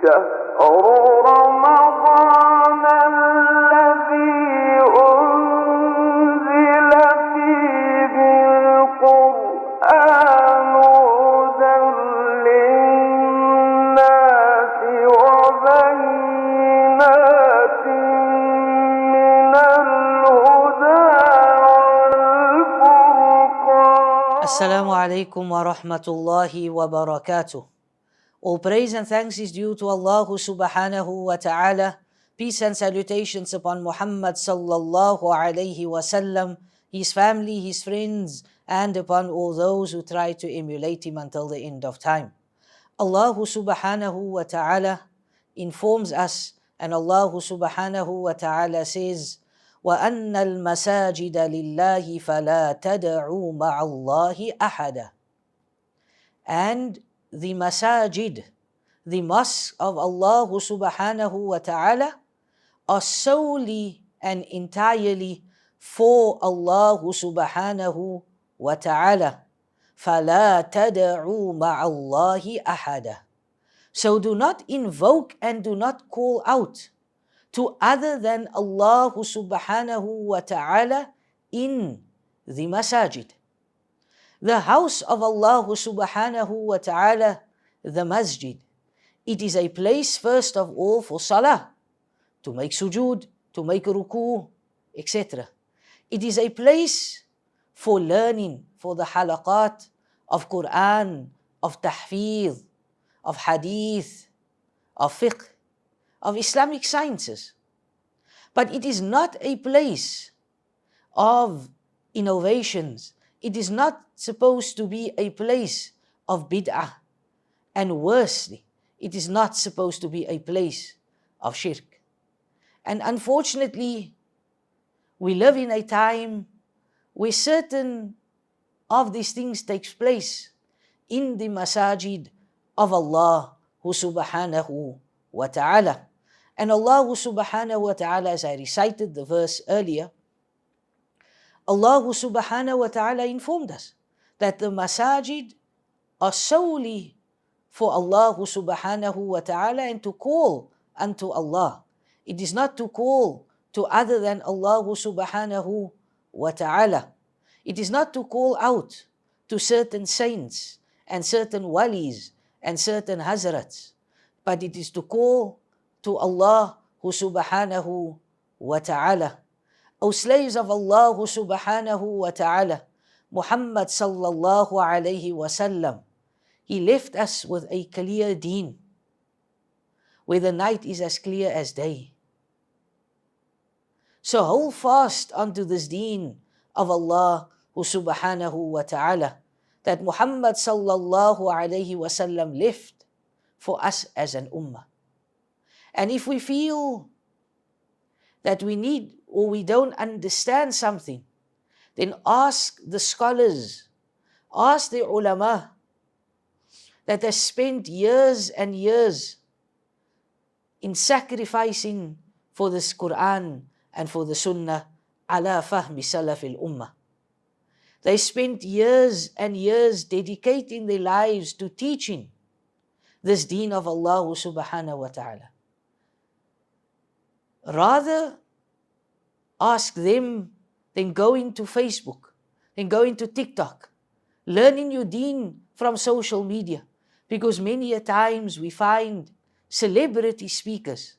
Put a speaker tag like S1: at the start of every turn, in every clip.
S1: شهر رمضان الذي أنزل فيه القرآن هدى للناس وبينات من الهدى والفرقان.
S2: Assalamu alaikum wa rahmatullahi wa barakatuh. All praise and thanks is due to Allah subhanahu wa ta'ala. Peace and salutations upon Muhammad sallallahu alayhi wa sallam, his family, his friends, and upon all those who try to emulate him until the end of time. Allah subhanahu wa ta'ala informs us, and Allah subhanahu wa ta'ala says, وَأَنَّ الْمَسَاجِدَ لِلَّهِ فَلَا تَدْعُوا مَعَ اللَّهِ أَحَدًا. And the masajid, the mosque of Allah subhanahu wa ta'ala, are solely and entirely for Allah subhanahu wa ta'ala. فَلَا تَدْعُوا مَعَ اللَّهِ أَحَدًا. So do not invoke and do not call out to other than Allah subhanahu wa ta'ala in the masajid. The house of Allah subhanahu wa ta'ala, the masjid, it is a place first of all for salah, to make sujood, to make ruku, etc. It is a place for learning, for the halaqat of Quran, of tahfidh, of hadith, of fiqh, of Islamic sciences. But it is not a place of innovations. It is not supposed to be a place of bid'ah. And worstly, it is not supposed to be a place of shirk. And unfortunately, we live in a time where certain of these things takes place in the masajid of Allah subhanahu wa ta'ala. And Allah subhanahu wa ta'ala, as I recited the verse earlier, Allah subhanahu wa ta'ala informed us that the masajid are solely for Allah subhanahu wa ta'ala and to call unto Allah. It is not to call to other than Allah subhanahu wa ta'ala. It is not to call out to certain saints and certain walis and certain hazrats, but it is to call to Allah subhanahu wa ta'ala. O slaves of Allah subhanahu wa ta'ala, Muhammad sallallahu alayhi wa sallam, he left us with a clear deen, where the night is as clear as day. So hold fast unto this deen of Allah subhanahu wa ta'ala, that Muhammad sallallahu alayhi wa sallam left for us as an ummah. And if we feel that we need or we don't understand something, then ask the scholars, ask the ulama that have spent years and years in sacrificing for this Quran and for the Sunnah ala fahmi salaf al-ummah. They spent years and years dedicating their lives to teaching this deen of Allah subhanahu wa ta'ala. Rather, ask them, then go into Facebook, then go into TikTok, learning your deen from social media. Because many a times we find celebrity speakers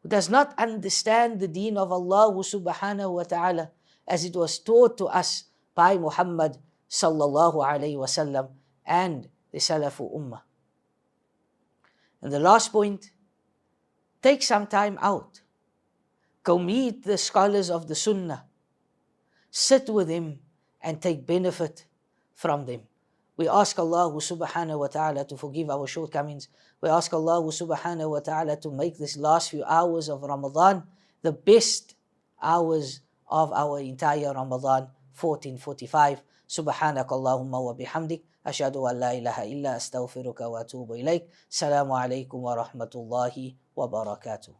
S2: who does not understand the deen of Allah subhanahu wa ta'ala as it was taught to us by Muhammad sallallahu alayhi wa sallam and the Salafu Ummah. And the last point, take some time out. Go meet the scholars of the Sunnah. Sit with them and take benefit from them. We ask Allah subhanahu wa ta'ala to forgive our shortcomings. We ask Allah subhanahu wa ta'ala to make this last few hours of Ramadan the best hours of our entire Ramadan 1445. Subhanak Allahumma wa bihamdik. Ashhadu an la ilaha illa astaghfiruka wa atubu ilayk. Assalamu alaikum wa rahmatullahi wa barakatuh.